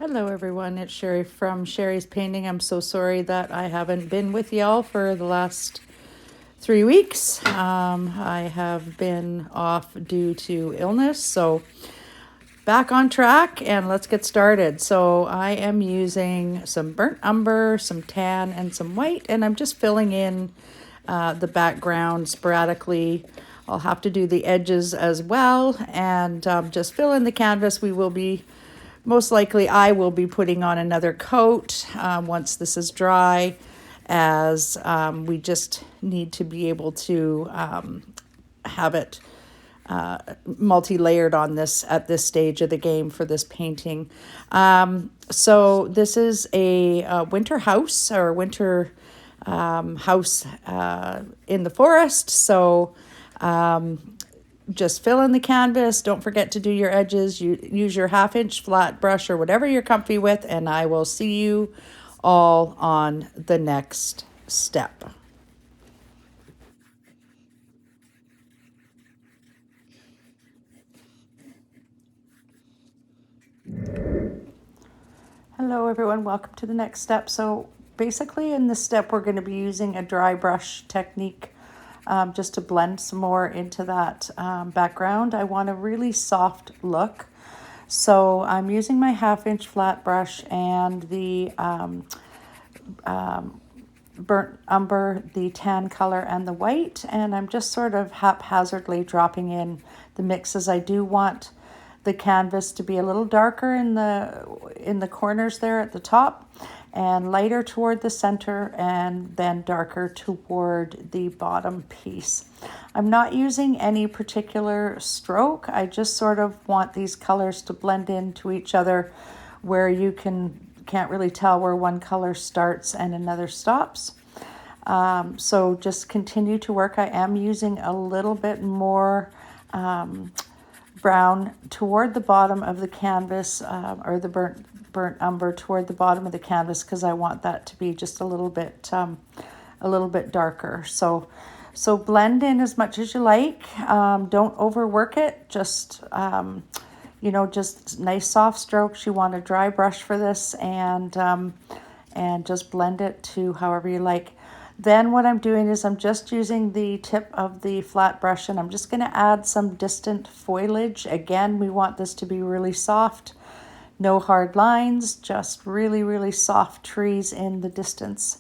Hello everyone, it's Sharie from Sharie's Painting. I'm so sorry that I haven't been with y'all for the last 3 weeks. I have been off due to illness, so back on track and let's get started. So I am using some burnt umber, some tan, and some white, and I'm just filling in the background sporadically. I'll have to do the edges as well, and just fill in the canvas. Most likely I will be putting on another coat once this is dry, as we just need to be able to have it multi-layered on this at this stage of the game for this painting. So this is a winter house, or winter house in the forest. So just fill in the canvas. Don't forget to do your edges. You use your 1/2 inch flat brush or whatever you're comfy with, and I will see you all on the next step. Hello everyone, welcome to the next step. So basically in this step we're going to be using a dry brush technique just to blend some more into that background. I want a really soft look. So I'm using my 1/2 inch flat brush and the burnt umber, the tan color, and the white, and I'm just sort of haphazardly dropping in the mixes. I do want the canvas to be a little darker in the corners there at the top, and lighter toward the center, and then darker toward the bottom piece. I'm not using any particular stroke. I just sort of want these colors to blend into each other, where you can't really tell where one color starts and another stops. So just continue to work. I am using a little bit more brown toward the bottom of the canvas, or the burnt umber toward the bottom of the canvas, because I want that to be just a little bit darker. So blend in as much as you like. Don't overwork it. Just just nice soft strokes. You want a dry brush for this, and just blend it to however you like. Then what I'm doing is I'm just using the tip of the flat brush, and I'm just going to add some distant foliage. Again, we want this to be really soft. No hard lines, just really, really soft trees in the distance.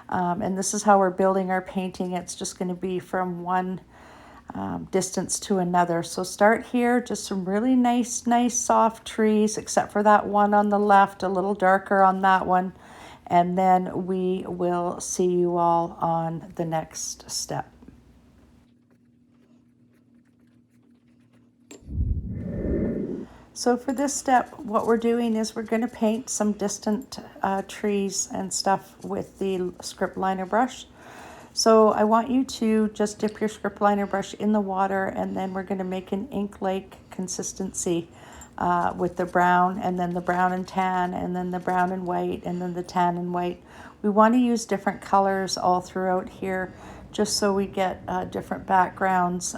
And this is how we're building our painting. It's just going to be from one distance to another. So start here, just some really nice soft trees, except for that one on the left, a little darker on that one. And then we will see you all on the next step. So for this step, what we're doing is we're going to paint some distant trees and stuff with the script liner brush. So I want you to just dip your script liner brush in the water, and then we're going to make an ink-like consistency with the brown, and then the brown and tan, and then the brown and white, and then the tan and white. We want to use different colors all throughout here, just so we get different backgrounds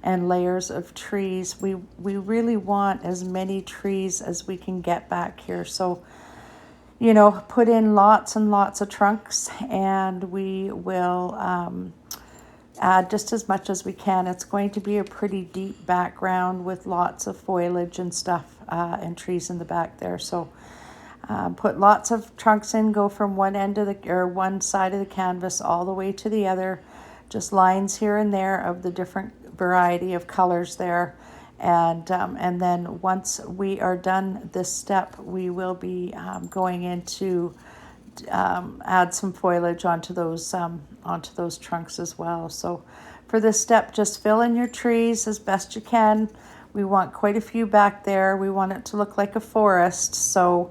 and layers of trees. We really want as many trees as we can get back here. So put in lots and lots of trunks, and we will add just as much as we can. It's going to be a pretty deep background with lots of foliage and stuff and trees in the back there. So put lots of trunks in, go from one side of the canvas all the way to the other, just lines here and there of the different variety of colors there. And then once we are done this step, we will be going into add some foliage onto those trunks as well. So for this step, just fill in your trees as best you can. We want quite a few back there. We want it to look like a forest. So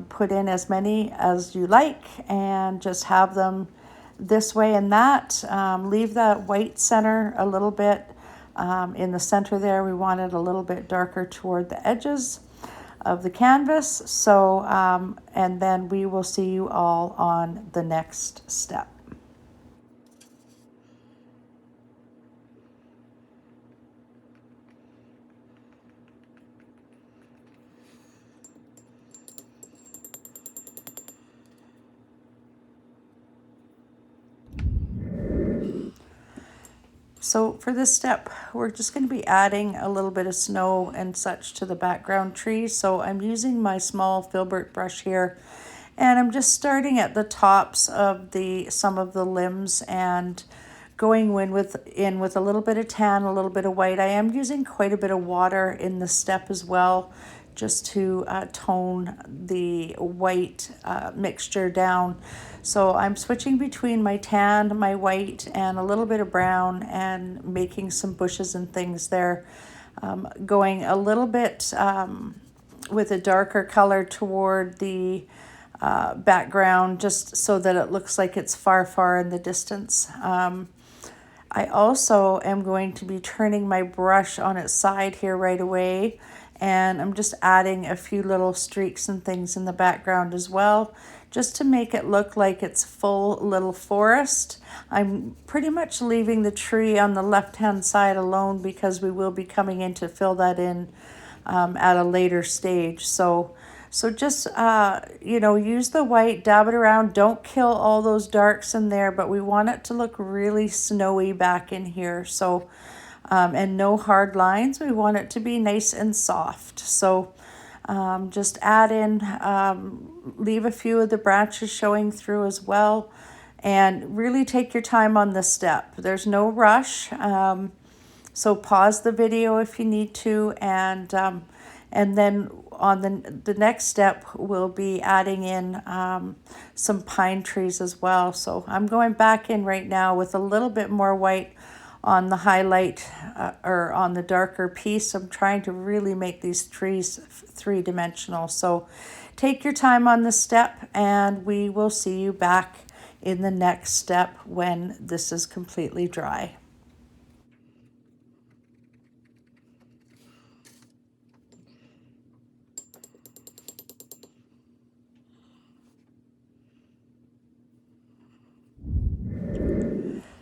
put in as many as you like, and just have them this way and that. Leave that white center a little bit in the center there. We want it a little bit darker toward the edges of the canvas. So and then we will see you all on the next step. So for this step, we're just going to be adding a little bit of snow and such to the background tree. So I'm using my small filbert brush here, and I'm just starting at the tops of some of the limbs and going in with a little bit of tan, a little bit of white. I am using quite a bit of water in the step as well, just to tone the white mixture down. So I'm switching between my tan, my white, and a little bit of brown, and making some bushes and things there. Going a little bit with a darker color toward the background, just so that it looks like it's far, far in the distance. I also am going to be turning my brush on its side here right away, and I'm just adding a few little streaks and things in the background as well, just to make it look like it's full little forest. I'm pretty much leaving the tree on the left-hand side alone because we will be coming in to fill that in at a later stage. So just, use the white, dab it around. Don't kill all those darks in there, but we want it to look really snowy back in here. So, and no hard lines. We want it to be nice and soft. So just add in, leave a few of the branches showing through as well. And really take your time on this step. There's no rush. So pause the video if you need to, and then on the next step, we'll be adding in some pine trees as well. So I'm going back in right now with a little bit more white on the highlight or on the darker piece. I'm trying to really make these trees three-dimensional. So take your time on this step, and we will see you back in the next step when this is completely dry.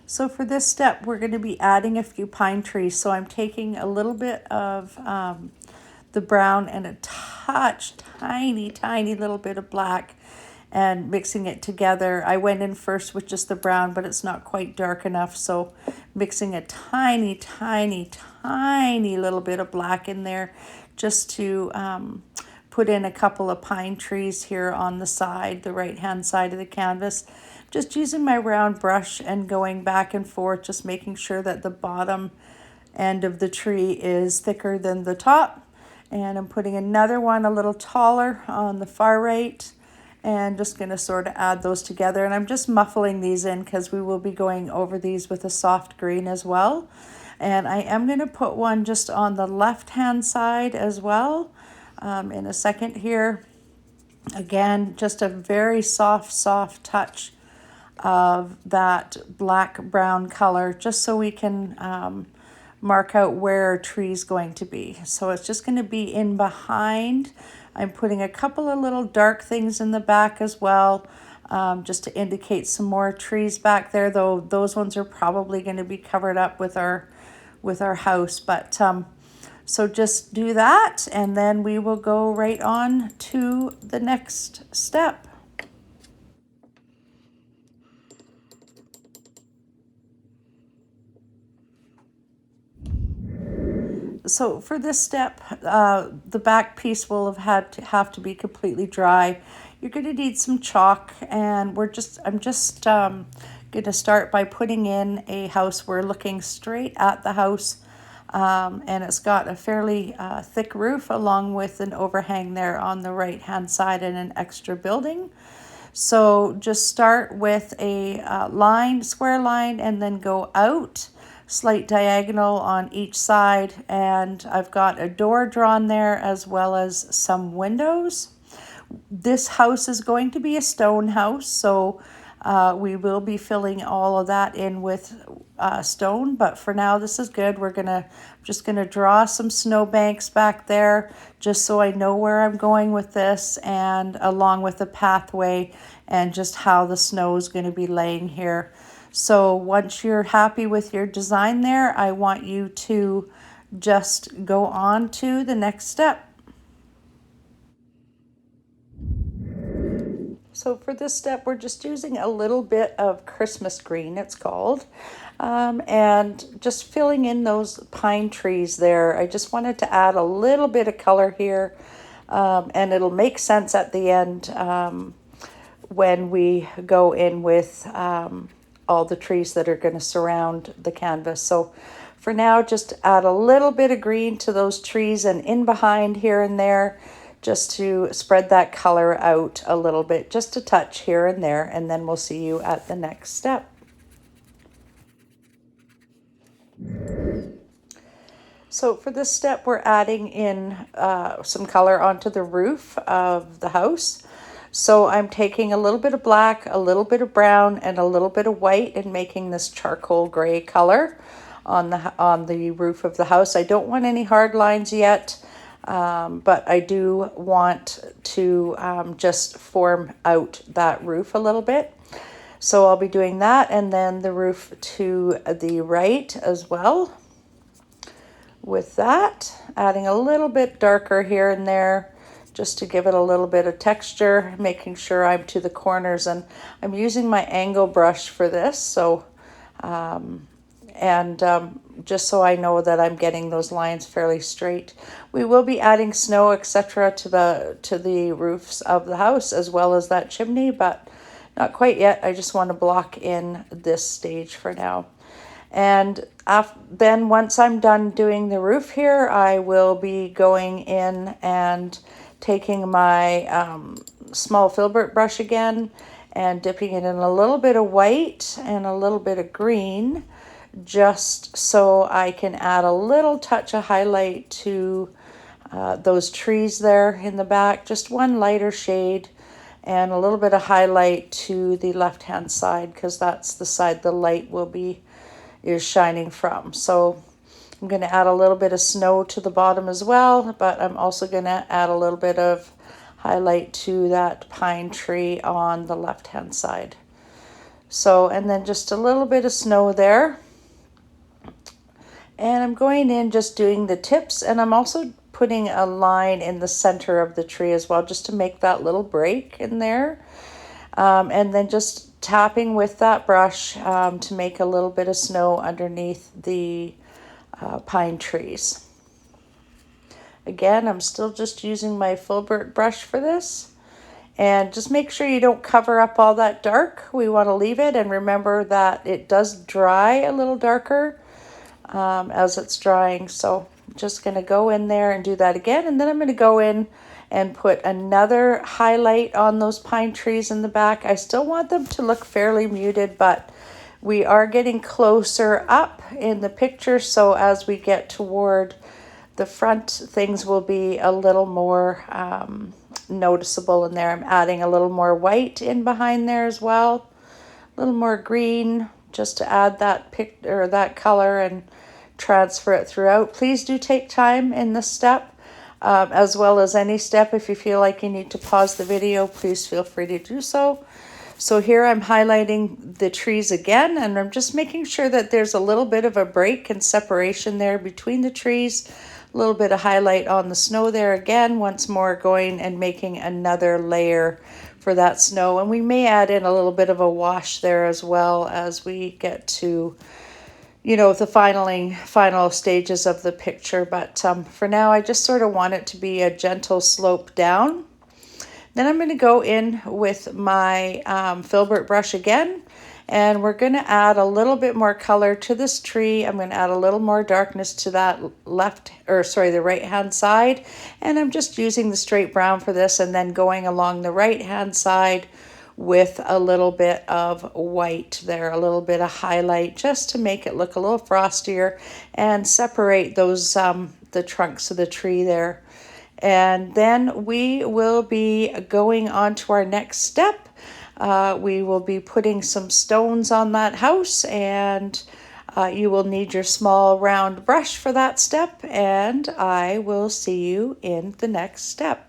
So for this step, we're going to be adding a few pine trees. So I'm taking a little bit of the brown and a tiny little bit of black, and mixing it together. I went in first with just the brown, but it's not quite dark enough. So mixing a tiny little bit of black in there, just to put in a couple of pine trees here on the side, the right-hand side of the canvas. Just using my round brush and going back and forth, just making sure that the bottom end of the tree is thicker than the top. And I'm putting another one a little taller on the far right, and just going to sort of add those together. And I'm just muffling these in because we will be going over these with a soft green as well. And I am going to put one just on the left-hand side as well in a second here. Again, just a very soft touch of that black-brown color, just so we can mark out where our tree is going to be. So it's just going to be in behind. I'm putting a couple of little dark things in the back as well, just to indicate some more trees back there, though those ones are probably going to be covered up with our house. But so just do that, and then we will go right on to the next step. So for this step, the back piece will have to be completely dry. You're going to need some chalk, and I'm just going to start by putting in a house. We're looking straight at the house, and it's got a fairly thick roof along with an overhang there on the right-hand side and an extra building. So just start with a square line, and then go out, slight diagonal on each side, and I've got a door drawn there as well as some windows. This house is going to be a stone house, so we will be filling all of that in with stone, but for now this is good. Just gonna draw some snow banks back there, just so I know where I'm going with this, and along with the pathway and just how the snow is going to be laying here. So once you're happy with your design there, I want you to just go on to the next step. So for this step, we're just using a little bit of Christmas green, it's called, and just filling in those pine trees there. I just wanted to add a little bit of color here, and it'll make sense at the end when we go in with all the trees that are going to surround the canvas. So for now, just add a little bit of green to those trees and in behind here and there, just to spread that color out a little bit, just a touch here and there, and then we'll see you at the next step. So for this step, we're adding in some color onto the roof of the house. So I'm taking a little bit of black, a little bit of brown, and a little bit of white and making this charcoal gray color on the roof of the house. I don't want any hard lines yet. But I do want to just form out that roof a little bit. So I'll be doing that, and then the roof to the right as well. With that, adding a little bit darker here and there just to give it a little bit of texture, making sure I'm to the corners, and I'm using my angle brush for this. So just so I know that I'm getting those lines fairly straight. We will be adding snow, etc. to the roofs of the house as well as that chimney, but not quite yet. I just want to block in this stage for now. And then once I'm done doing the roof here, I will be going in and taking my small filbert brush again and dipping it in a little bit of white and a little bit of green, just so I can add a little touch of highlight to those trees there in the back, just one lighter shade and a little bit of highlight to the left hand side, because that's the side the light is shining from. So I'm going to add a little bit of snow to the bottom as well, but I'm also going to add a little bit of highlight to that pine tree on the left hand side. So, and then just a little bit of snow there. And I'm going in just doing the tips, and I'm also putting a line in the center of the tree as well, just to make that little break in there. And then just tapping with that brush to make a little bit of snow underneath the pine trees. Again, I'm still just using my filbert brush for this. And just make sure you don't cover up all that dark. We want to leave it, and remember that it does dry a little darker as it's drying. So I'm just going to go in there and do that again, and then I'm going to go in and put another highlight on those pine trees in the back. I still want them to look fairly muted, but we are getting closer up in the picture, so as we get toward the front, things will be a little more noticeable in there. I'm adding a little more white in behind there as well, a little more green, just to add that color and transfer it throughout. Please do take time in this step, as well as any step. If you feel like you need to pause the video, please feel free to do so. So here I'm highlighting the trees again, and I'm just making sure that there's a little bit of a break and separation there between the trees. A little bit of highlight on the snow there again, once more going and making another layer for that snow. And we may add in a little bit of a wash there as well as we get to, the final stages of the picture. But for now, I just sort of want it to be a gentle slope down. Then I'm going to go in with my filbert brush again, and we're going to add a little bit more color to this tree. I'm going to add a little more darkness to that the right hand side, and I'm just using the straight brown for this, and then going along the right hand side with a little bit of white there, a little bit of highlight, just to make it look a little frostier and separate those the trunks of the tree there. And then we will be going on to our next step. We will be putting some stones on that house, and you will need your small round brush for that step, and I will see you in the next step.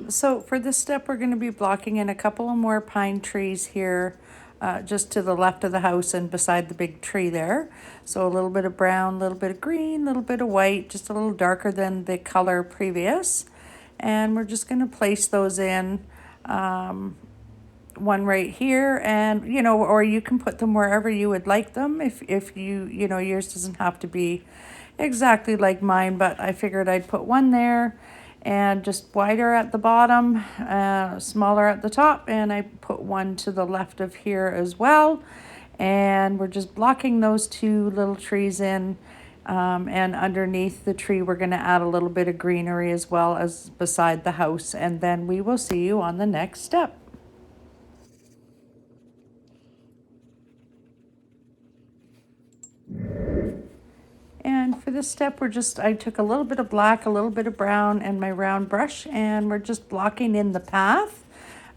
So for this step, we're going to be blocking in a couple of more pine trees here just to the left of the house and beside the big tree there. So a little bit of brown, a little bit of green, a little bit of white, just a little darker than the color previous. And we're just going to place those in, one right here, and or you can put them wherever you would like them. If yours doesn't have to be exactly like mine, but I figured I'd put one there and just wider at the bottom, smaller at the top, and I put one to the left of here as well. And we're just blocking those two little trees in, and underneath the tree we're going to add a little bit of greenery as well as beside the house, and then we will see you on the next step. And for this step, I took a little bit of black, a little bit of brown, and my round brush, and we're just blocking in the path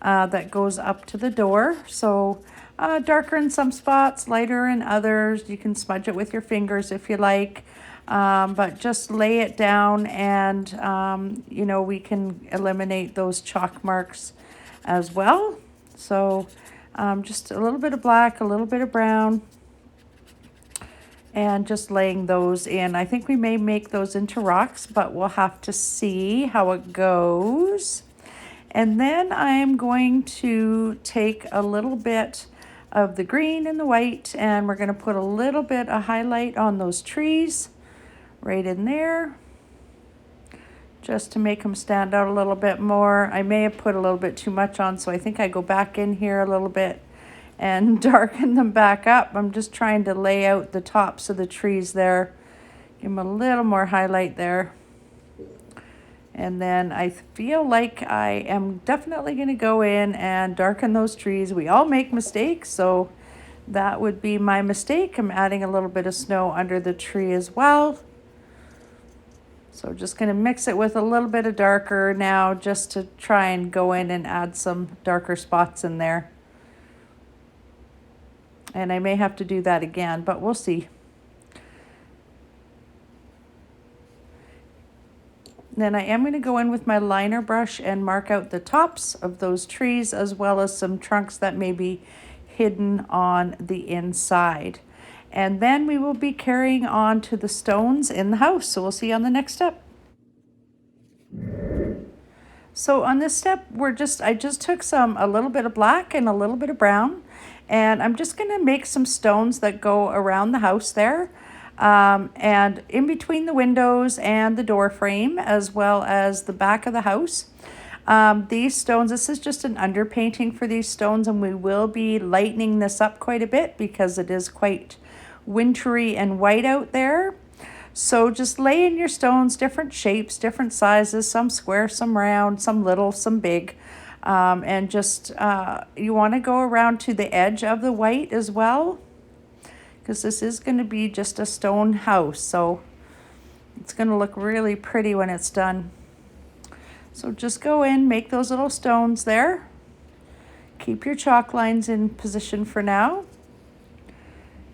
that goes up to the door. So darker in some spots, lighter in others. You can smudge it with your fingers if you like, but just lay it down, and we can eliminate those chalk marks as well. So just a little bit of black, a little bit of brown, and just laying those in. I think we may make those into rocks, but we'll have to see how it goes. And then I'm going to take a little bit of the green and the white, and we're going to put a little bit of highlight on those trees right in there, just to make them stand out a little bit more. I may have put a little bit too much on, so I think I go back in here a little bit and darken them back up. I'm just trying to lay out the tops of the trees there, give them a little more highlight there. And then I feel like I am definitely going to go in and darken those trees. We all make mistakes, so that would be my mistake. I'm adding a little bit of snow under the tree as well. So just going to mix it with a little bit of darker now, just to try and go in and add some darker spots in there. And I may have to do that again, but we'll see. Then I am going to go in with my liner brush and mark out the tops of those trees, as well as some trunks that may be hidden on the inside. And then we will be carrying on to the stones in the house. So we'll see you on the next step. So on this step, I just took a little bit of black and a little bit of brown, and I'm just going to make some stones that go around the house there, and in between the windows and the door frame, as well as the back of the house. These stones, this is just an underpainting for these stones, and we will be lightening this up quite a bit because it is quite wintry and white out there. So just lay in your stones, different shapes, different sizes, some square, some round, some little, some big. And just, you want to go around to the edge of the white as well, because this is going to be just a stone house. So it's going to look really pretty when it's done. So just go in, make those little stones there. Keep your chalk lines in position for now.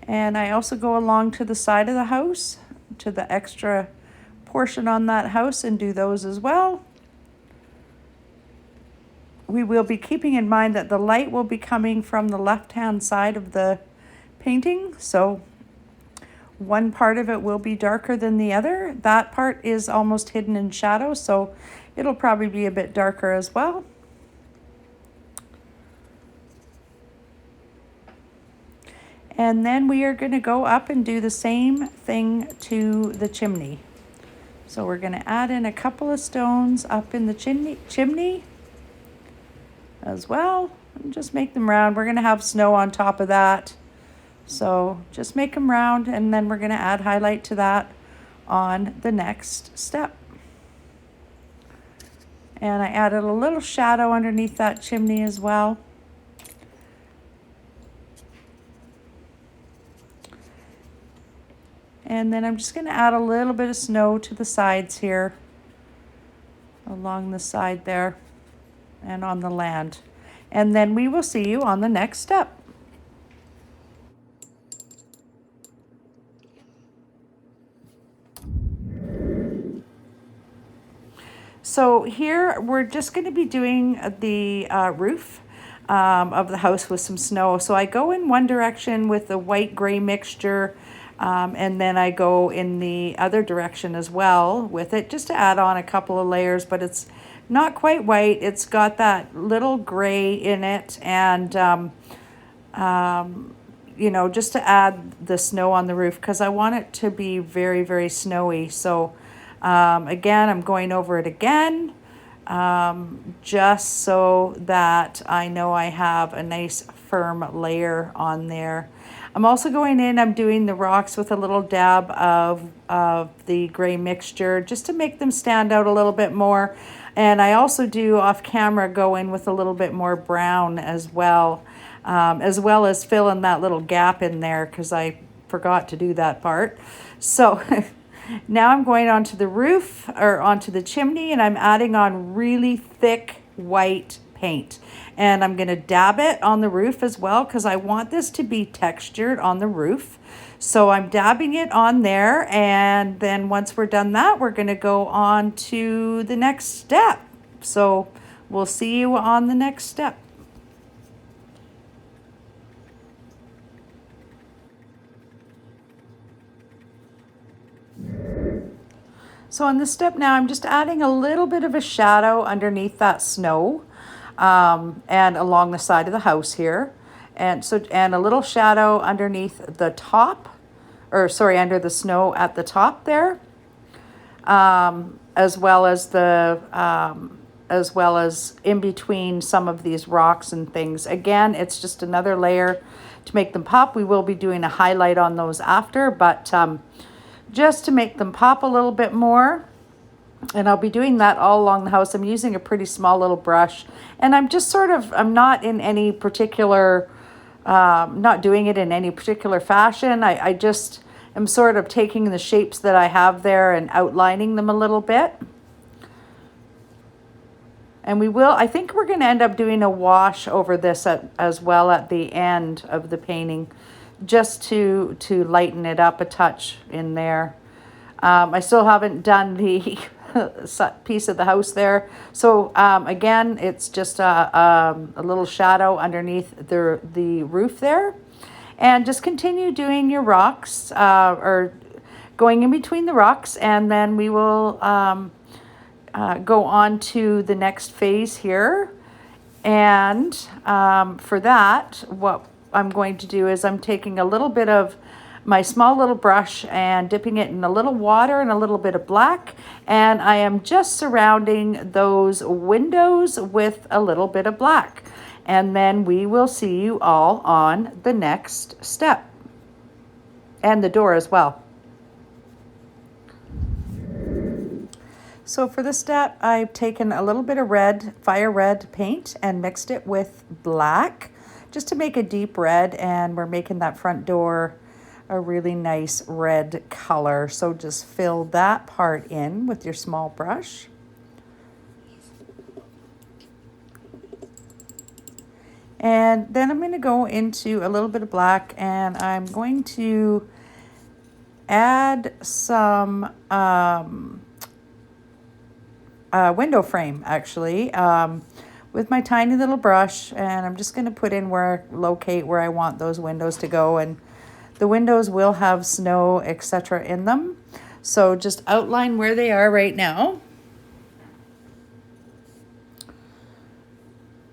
And I also go along to the side of the house, to the extra portion on that house, and do those as well. We will be keeping in mind that the light will be coming from the left-hand side of the painting, so one part of it will be darker than the other. That part is almost hidden in shadow, so it'll probably be a bit darker as well. And then we are going to go up and do the same thing to the chimney. So we're going to add in a couple of stones up in the chimney as well, and just make them round. We're going to have snow on top of that, so just make them round, and then we're going to add highlight to that on the next step. And I added a little shadow underneath that chimney as well. And then I'm just going to add a little bit of snow to the sides here, along the side there, and on the land. And then we will see you on the next step. So here we're just going to be doing the roof. of the house with some snow. So I go in one direction with the white gray mixture, and then I go in the other direction as well with it, just to add on a couple of layers, but it's not quite white. It's got that little gray in it, and you know, just to add the snow on the roof, because I want it to be very, very snowy. So again, I'm going over it again, just so that I know I have a nice firm layer on there. I'm also going in, I'm doing the rocks with a little dab of the gray mixture, just to make them stand out a little bit more. And I also do off camera go in with a little bit more brown as well as fill in that little gap in there, because I forgot to do that part. So now I'm going onto the roof, or onto the chimney, and I'm adding on really thick white paint. And I'm going to dab it on the roof as well, because I want this to be textured on the roof. So I'm dabbing it on there, and then once we're done that, we're going to go on to the next step. So we'll see you on the next step. So on this step now, I'm just adding a little bit of a shadow underneath that snow, and along the side of the house here. And a little shadow underneath the top, or sorry, under the snow at the top there, as well as in between some of these rocks and things. Again, it's just another layer to make them pop. We will be doing a highlight on those after, but just to make them pop a little bit more. And I'll be doing that all along the house. I'm using a pretty small little brush, and I'm just I'm not in any particular, not doing it in any particular fashion. I just am sort of taking the shapes that I have there and outlining them a little bit. And I think we're going to end up doing a wash over this as well at the end of the painting, just to lighten it up a touch in there. I still haven't done the piece of the house there. So again, it's just a little shadow underneath the roof there. And just continue doing your rocks, or going in between the rocks, and then we will go on to the next phase here. And for that, what I'm going to do is I'm taking a little bit of my small little brush and dipping it in a little water and a little bit of black, and I am just surrounding those windows with a little bit of black. And then we will see you all on the next step, and the door as well. So for this step, I've taken a little bit of fire red paint and mixed it with black, just to make a deep red, and we're making that front door a really nice red color. So just fill that part in with your small brush. And then I'm going to go into a little bit of black, and I'm going to add some window frame, actually, with my tiny little brush. And I'm just going to put in locate where I want those windows to go. And the windows will have snow, etc. in them. So just outline where they are right now.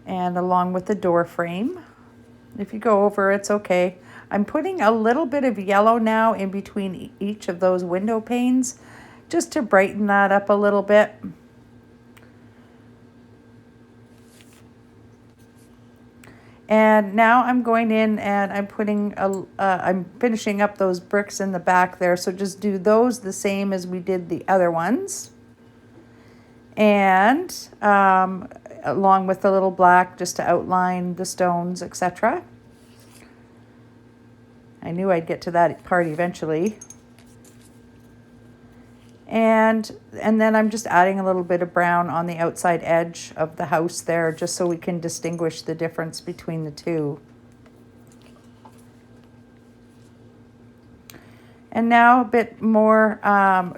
And along with the door frame. If you go over, it's okay. I'm putting a little bit of yellow now in between each of those window panes, just to brighten that up a little bit. And now I'm going in and I'm putting I'm finishing up those bricks in the back there. So just do those the same as we did the other ones. And along with the little black, just to outline the stones, etc. I knew I'd get to that part eventually. And then I'm just adding a little bit of brown on the outside edge of the house there, just so we can distinguish the difference between the two. And now a bit more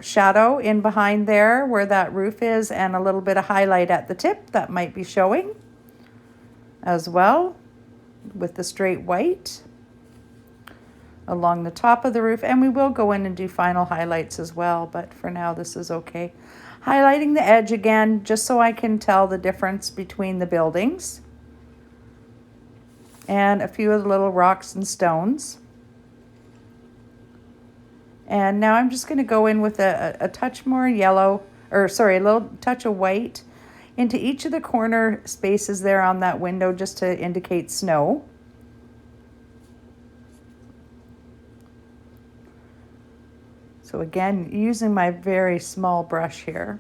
shadow in behind there where that roof is, and a little bit of highlight at the tip that might be showing. as well with the straight white along the top of the roof. And we will go in and do final highlights as well, but for now this is okay. Highlighting the edge again, just so I can tell the difference between the buildings. And a few of the little rocks and stones. And now I'm just going to go in with a touch more yellow, or sorry, a little touch of white into each of the corner spaces there on that window, just to indicate snow. So again, using my very small brush here.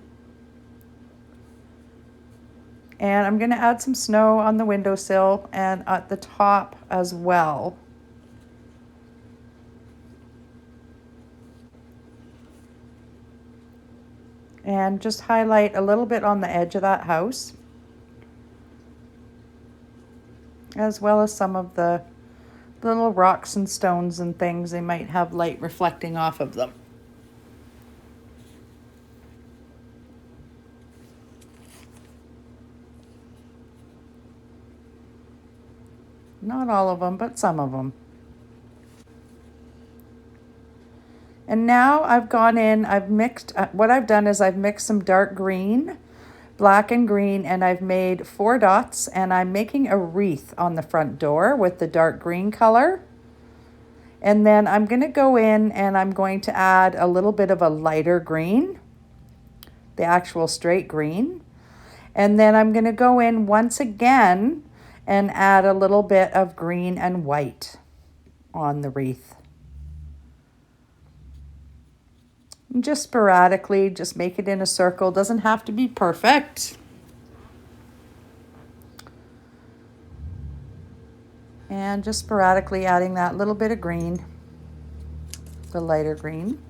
And I'm going to add some snow on the windowsill and at the top as well. And just highlight a little bit on the edge of that house, as well as some of the little rocks and stones and things. They might have light reflecting off of them. Not all of them, but some of them. And now I've gone in, I've mixed, what I've done is I've mixed some dark green, black and green, and I've made 4 dots, and I'm making a wreath on the front door with the dark green color. And then I'm going to go in and I'm going to add a little bit of a lighter green, the actual straight green. And then I'm going to go in once again and add a little bit of green and white on the wreath. And just sporadically, just make it in a circle. Doesn't have to be perfect. And just sporadically adding that little bit of green, the lighter green.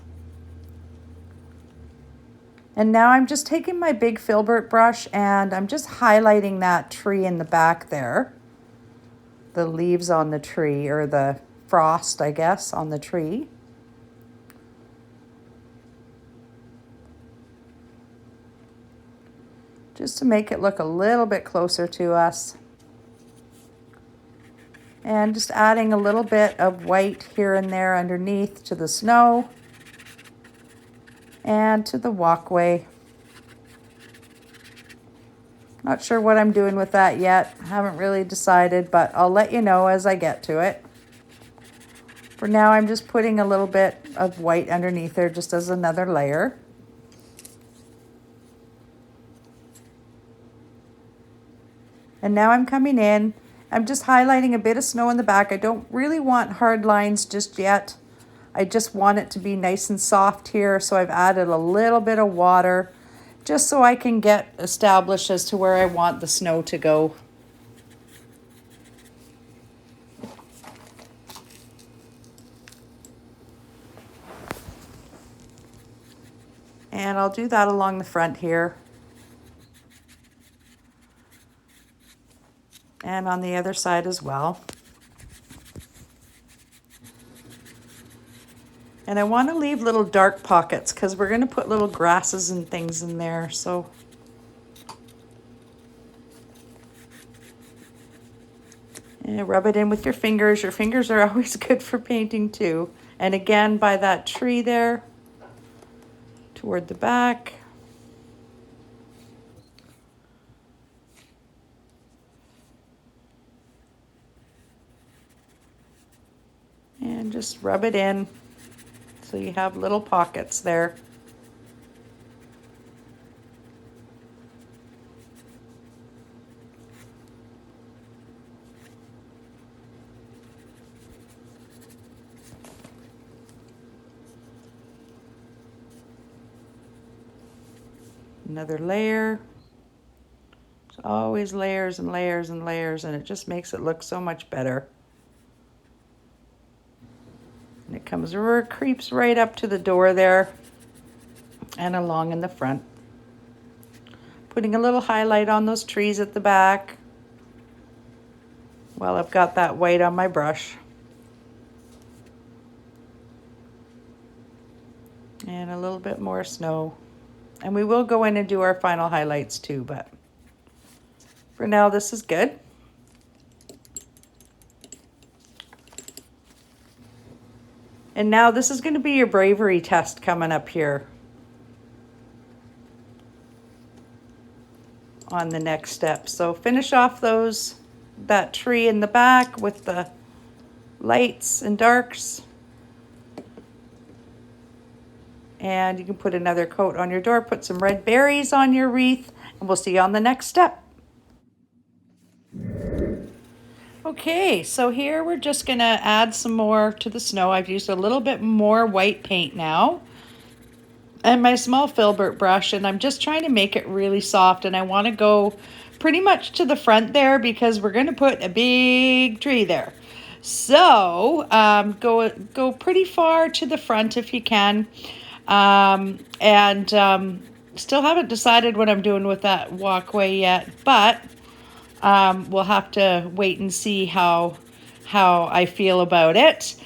And now I'm just taking my big filbert brush and I'm just highlighting that tree in the back there. The leaves on the tree, or the frost, I guess, on the tree. Just to make it look a little bit closer to us. And just adding a little bit of white here and there underneath to the snow and to the walkway. Not sure what I'm doing with that yet. Haven't really decided, but I'll let you know as I get to it. For now, I'm just putting a little bit of white underneath there just as another layer. And now I'm coming in. I'm just highlighting a bit of snow in the back. I don't really want hard lines just yet. I just want it to be nice and soft here. So I've added a little bit of water just so I can get established as to where I want the snow to go. And I'll do that along the front here. And on the other side as well. And I want to leave little dark pockets because we're going to put little grasses and things in there. So and rub it in with your fingers. Your fingers are always good for painting too. And again, by that tree there, toward the back. And just rub it in so you have little pockets there. Another layer. There's always layers and layers and layers, and it just makes it look so much better. And it comes, creeps right up to the door there and along in the front. Putting a little highlight on those trees at the back. Well, I've got that white on my brush. And a little bit more snow. And we will go in and do our final highlights too, but for now this is good. And now this is going to be your bravery test coming up here on the next step. So finish off that tree in the back with the lights and darks. And you can put another coat on your door, put some red berries on your wreath, and we'll see you on the next step. Okay, so here we're just gonna add some more to the snow. I've used a little bit more white paint now and my small filbert brush, and I'm just trying to make it really soft, and I want to go pretty much to the front there because we're going to put a big tree there. So go pretty far to the front if you can, and still haven't decided what I'm doing with that walkway yet, but we'll have to wait and see how I feel about it.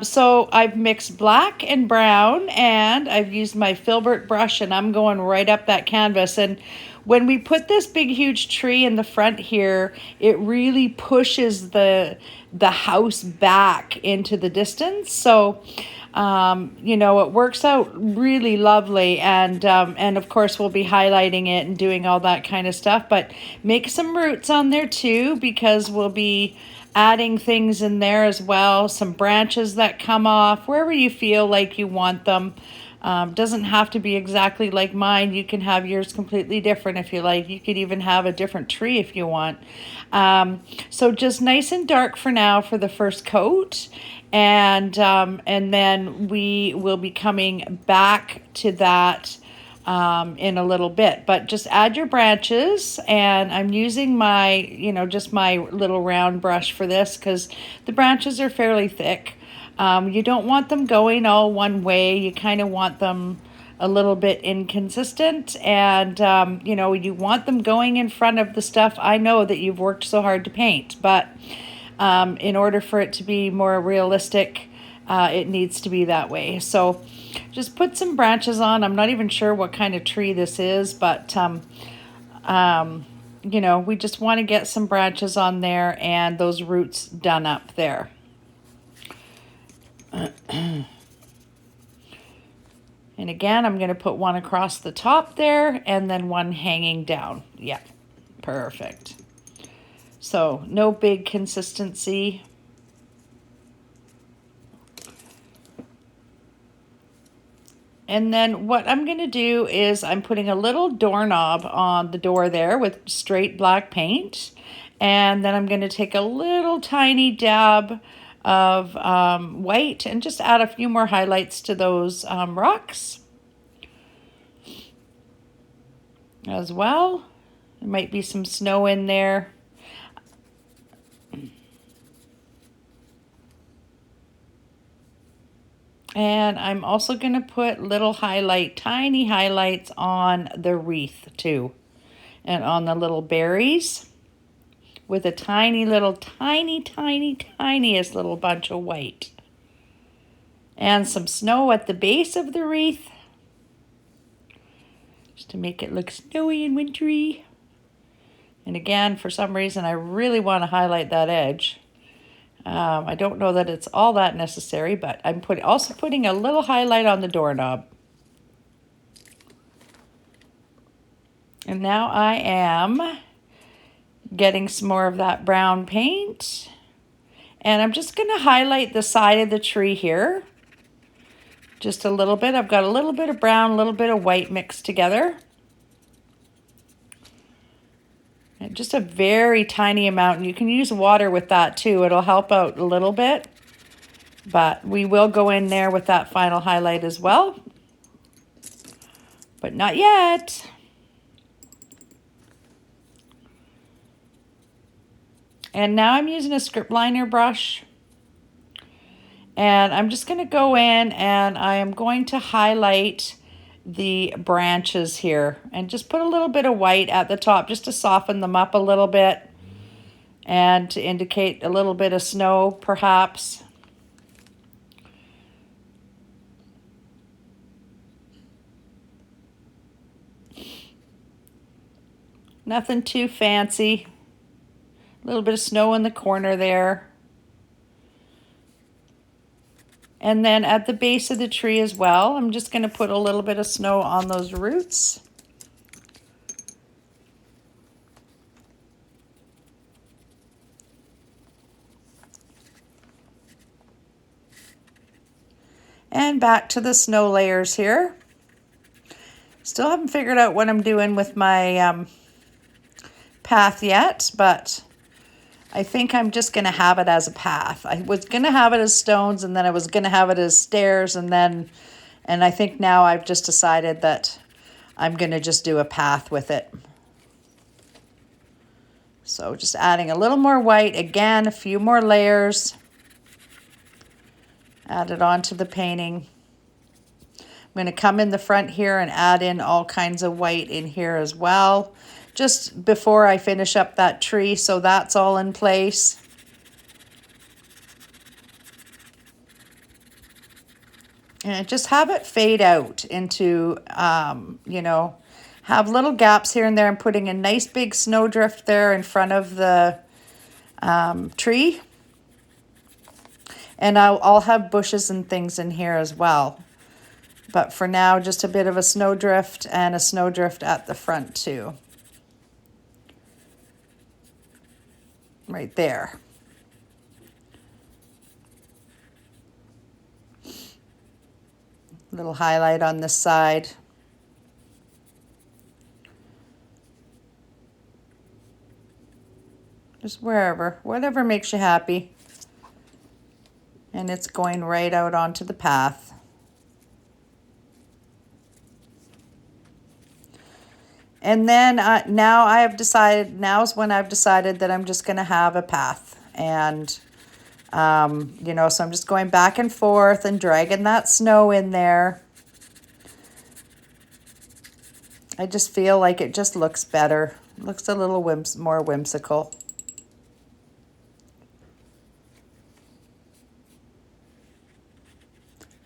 So I've mixed black and brown, and I've used my filbert brush, and I'm going right up that canvas. And when we put this big huge tree in the front here, it really pushes the house back into the distance. So you know, it works out really lovely, and of course we'll be highlighting it and doing all that kind of stuff, but make some roots on there too, because we'll be adding things in there as well, some branches that come off wherever you feel like you want them. Doesn't have to be exactly like mine. You can have yours completely different if you like. You could even have a different tree if you want. So just nice and dark for now for the first coat. And then we will be coming back to that in a little bit. But just add your branches, and I'm using my, just my little round brush for this because the branches are fairly thick. You don't want them going all one way. You kind of want them a little bit inconsistent, and you want them going in front of the stuff I know that you've worked so hard to paint, but in order for it to be more realistic, it needs to be that way. So just put some branches on. I'm not even sure what kind of tree this is, but we just want to get some branches on there and those roots done up there. And again, I'm going to put one across the top there and then one hanging down. Yeah, perfect. So no big consistency. And then what I'm going to do is I'm putting a little doorknob on the door there with straight black paint. And then I'm going to take a little tiny dab of white and just add a few more highlights to those rocks as well. There might be some snow in there. And I'm also going to put little tiny highlights on the wreath too, and on the little berries with a tiniest little bunch of white. And some snow at the base of the wreath, just to make it look snowy and wintry. And again, for some reason, I really want to highlight that edge. I don't know that it's all that necessary, but I'm also putting a little highlight on the doorknob. And now I am getting some more of that brown paint. And I'm just going to highlight the side of the tree here. Just a little bit. I've got a little bit of brown, a little bit of white mixed together. And just a very tiny amount. And you can use water with that too. It'll help out a little bit. But we will go in there with that final highlight as well. But not yet. And now I'm using a script liner brush. And I'm just going to go in and I am going to highlight the branches here and just put a little bit of white at the top just to soften them up a little bit and to indicate a little bit of snow perhaps. Nothing too fancy. A little bit of snow in the corner there. And then at the base of the tree as well, I'm just going to put a little bit of snow on those roots. And back to the snow layers here. Still haven't figured out what I'm doing with my path yet, but I think I'm just going to have it as a path. I was going to have it as stones, and then I was going to have it as stairs, and I think now I've just decided that I'm going to just do a path with it. So just adding a little more white, again, a few more layers. Add it onto the painting. I'm going to come in the front here and add in all kinds of white in here as well, just before I finish up that tree, so that's all in place. And just have it fade out into, you know, have little gaps here and there. I'm putting a nice big snowdrift there in front of the tree. And I'll have bushes and things in here as well. But for now, just a bit of a snowdrift and a snowdrift at the front too. Right there. Little highlight on this side. Just wherever, whatever makes you happy. And it's going right out onto the path. And then now now's when I've decided that I'm just going to have a path. And, you know, so I'm just going back and forth and dragging that snow in there. I just feel like it just looks better. It looks a little more whimsical.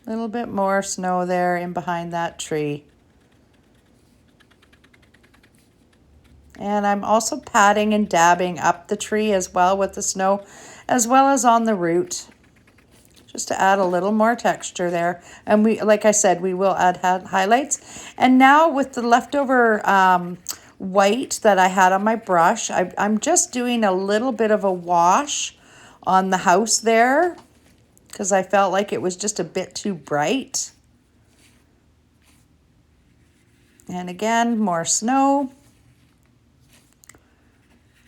A little bit more snow there in behind that tree. And I'm also patting and dabbing up the tree as well with the snow, as well as on the root, just to add a little more texture there. And we, like I said, we will add highlights. And now with the leftover white that I had on my brush, I'm just doing a little bit of a wash on the house there, because I felt like it was just a bit too bright. And again, more snow.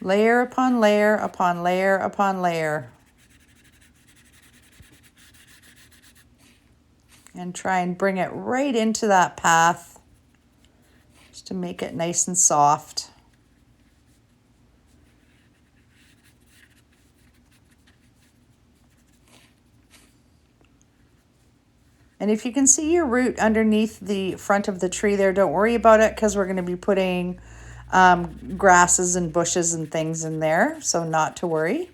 Layer upon layer upon layer upon layer. And try and bring it right into that path, just to make it nice and soft. And if you can see your root underneath the front of the tree there, don't worry about it, because we're going to be putting grasses and bushes and things in there, so not to worry.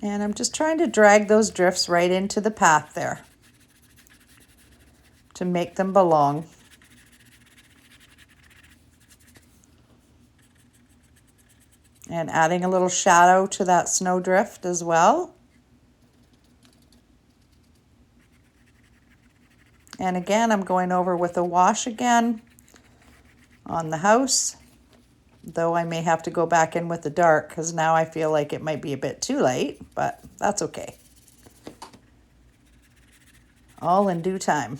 And I'm just trying to drag those drifts right into the path there to make them belong. And adding a little shadow to that snowdrift as well. And again, I'm going over with a wash again on the house, though I may have to go back in with the dark, because now I feel like it might be a bit too late, but that's okay. All in due time.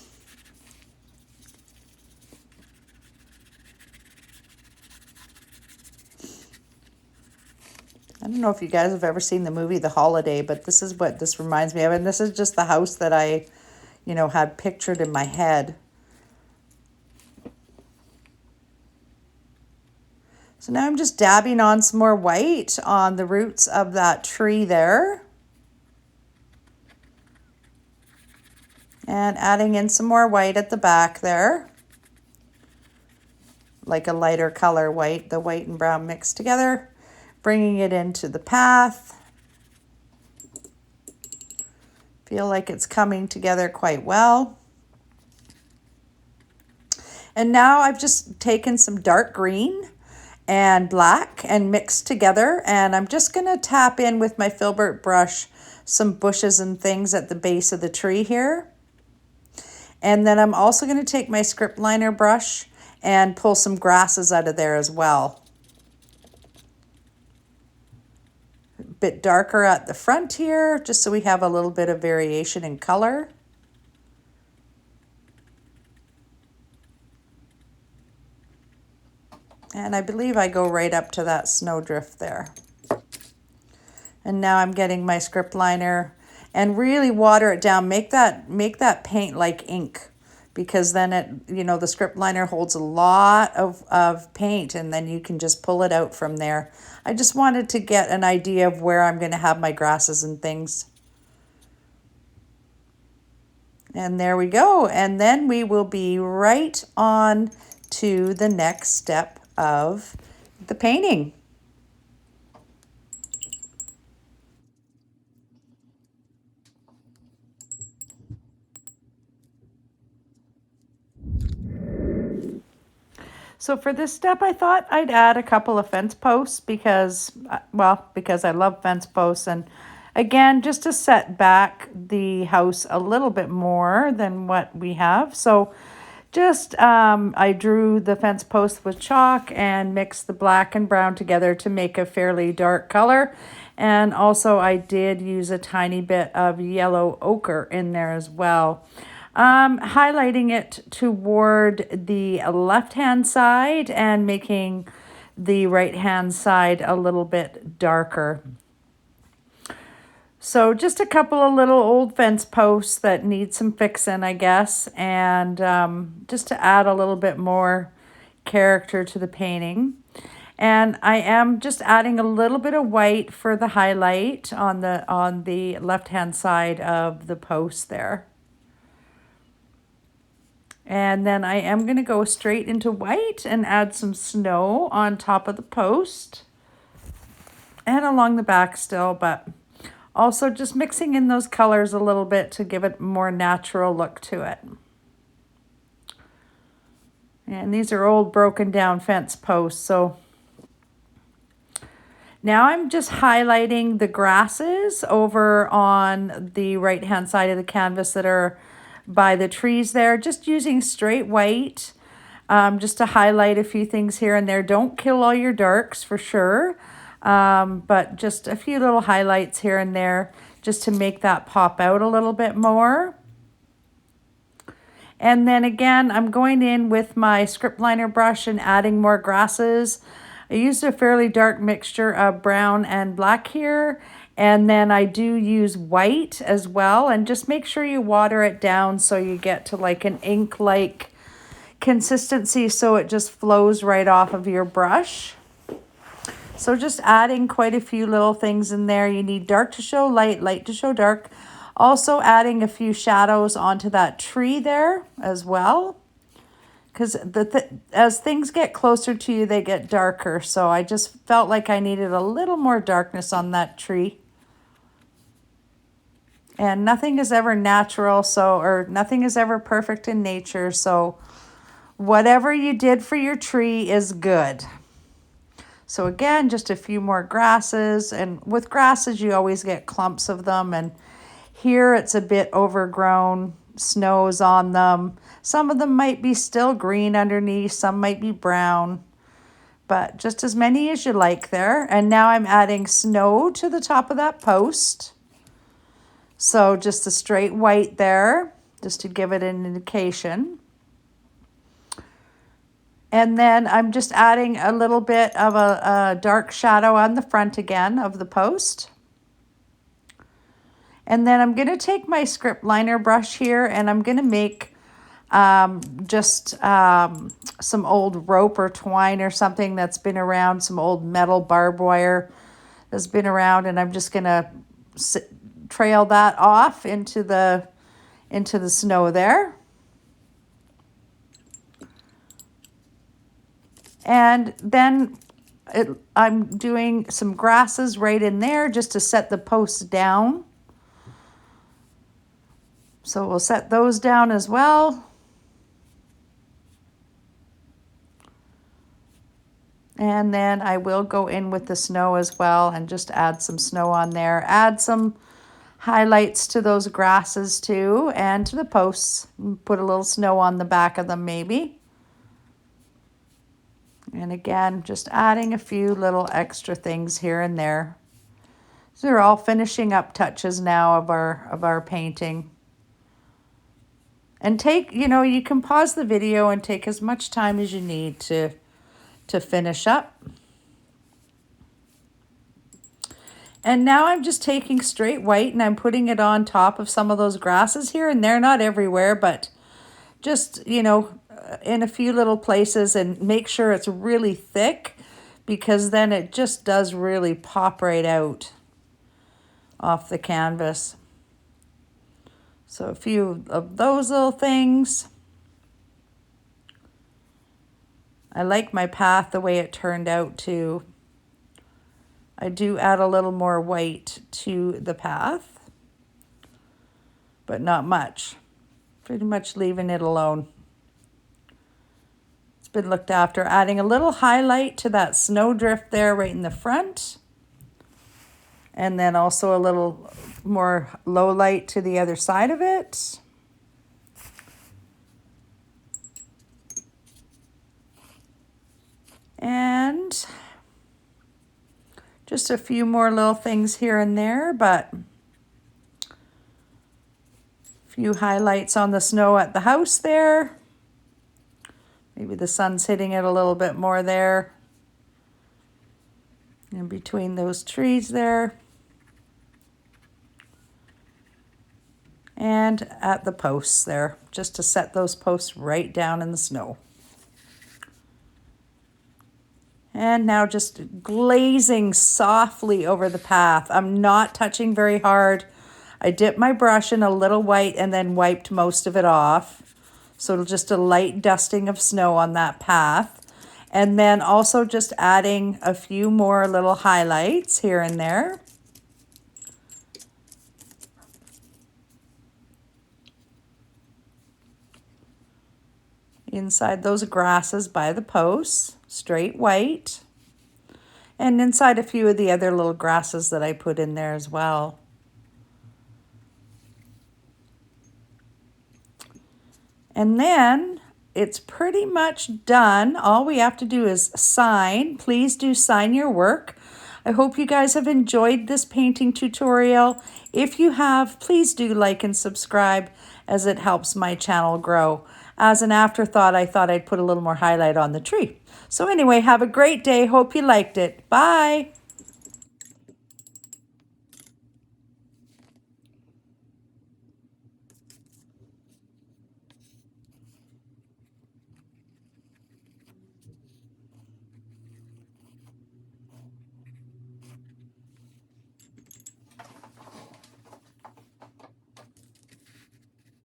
I don't know if you guys have ever seen the movie The Holiday, but this is what this reminds me of. And this is just the house that I, you know, had pictured in my head. So now I'm just dabbing on some more white on the roots of that tree there. And adding in some more white at the back there. Like a lighter color white, the white and brown mixed together. Bringing it into the path. Feel like it's coming together quite well. And now I've just taken some dark green and black and mixed together, and I'm just going to tap in with my filbert brush some bushes and things at the base of the tree here. And then I'm also going to take my script liner brush and pull some grasses out of there as well. A bit darker at the front here, just so we have a little bit of variation in color. And I believe I go right up to that snowdrift there. And now I'm getting my script liner and really water it down. Make that paint like ink, because then it, you know, the script liner holds a lot of paint, and then you can just pull it out from there. I just wanted to get an idea of where I'm going to have my grasses and things. And there we go. And then we will be right on to the next step of the painting. So for this step, I thought I'd add a couple of fence posts because, well, because I love fence posts. And again, just to set back the house a little bit more than what we have. So just, I drew the fence posts with chalk and mixed the black and brown together to make a fairly dark color. And also I did use a tiny bit of yellow ochre in there as well. Highlighting it toward the left-hand side and making the right-hand side a little bit darker. So just a couple of little old fence posts that need some fixing, I guess, and just to add a little bit more character to the painting. And I am just adding a little bit of white for the highlight on the left-hand side of the post there. And then I am going to go straight into white and add some snow on top of the post and along the back still, but also just mixing in those colors a little bit to give it a more natural look to it. And these are old broken down fence posts. So now I'm just highlighting the grasses over on the right hand side of the canvas that are by the trees there, just using straight white, just to highlight a few things here and there. Don't kill all your darks for sure, but just a few little highlights here and there just to make that pop out a little bit more. And then again, I'm going in with my script liner brush and adding more grasses. I used a fairly dark mixture of brown and black here. And then I do use white as well, and just make sure you water it down so you get to like an ink-like consistency so it just flows right off of your brush. So just adding quite a few little things in there. You need dark to show light, light to show dark. Also adding a few shadows onto that tree there as well. Because as things get closer to you, they get darker. So I just felt like I needed a little more darkness on that tree. And nothing is ever natural, or nothing is ever perfect in nature. So whatever you did for your tree is good. So again, just a few more grasses. And with grasses, you always get clumps of them. And here it's a bit overgrown, snows on them. Some of them might be still green underneath, some might be brown. But just as many as you like there. And now I'm adding snow to the top of that post. So just a straight white there, just to give it an indication. And then I'm just adding a little bit of a dark shadow on the front again of the post. And then I'm going to take my script liner brush here and I'm going to make some old rope or twine or something that's been around, some old metal barbed wire that's been around, and I'm just going to trail that off into the snow there. And then I'm doing some grasses right in there just to set the posts down. So we'll set those down as well. And then I will go in with the snow as well and just add some snow on there. Add some highlights to those grasses too, and to the posts. Put a little snow on the back of them maybe. And again, just adding a few little extra things here and there. So they're all finishing up touches now of our painting. And take, you can pause the video and take as much time as you need to finish up. And now I'm just taking straight white and I'm putting it on top of some of those grasses here and there, not everywhere, but just, in a few little places, and make sure it's really thick, because then it just does really pop right out off the canvas. So a few of those little things. I like my path the way it turned out too. I do add a little more white to the path, but not much. Pretty much leaving it alone. It's been looked after. Adding a little highlight to that snowdrift there right in the front. And then also a little more low light to the other side of it. And just a few more little things here and there, but a few highlights on the snow at the house there. Maybe the sun's hitting it a little bit more there. In between those trees there. And at the posts there, just to set those posts right down in the snow. And now just glazing softly over the path. I'm not touching very hard. I dipped my brush in a little white and then wiped most of it off. So just a light dusting of snow on that path. And then also just adding a few more little highlights here and there. Inside those grasses by the posts, straight white. And inside a few of the other little grasses that I put in there as well. And then it's pretty much done. All we have to do is sign. Please do sign your work. I hope you guys have enjoyed this painting tutorial. If you have, please do like and subscribe, as it helps my channel grow. As an afterthought, I thought I'd put a little more highlight on the tree. So anyway, have a great day. Hope you liked it. Bye.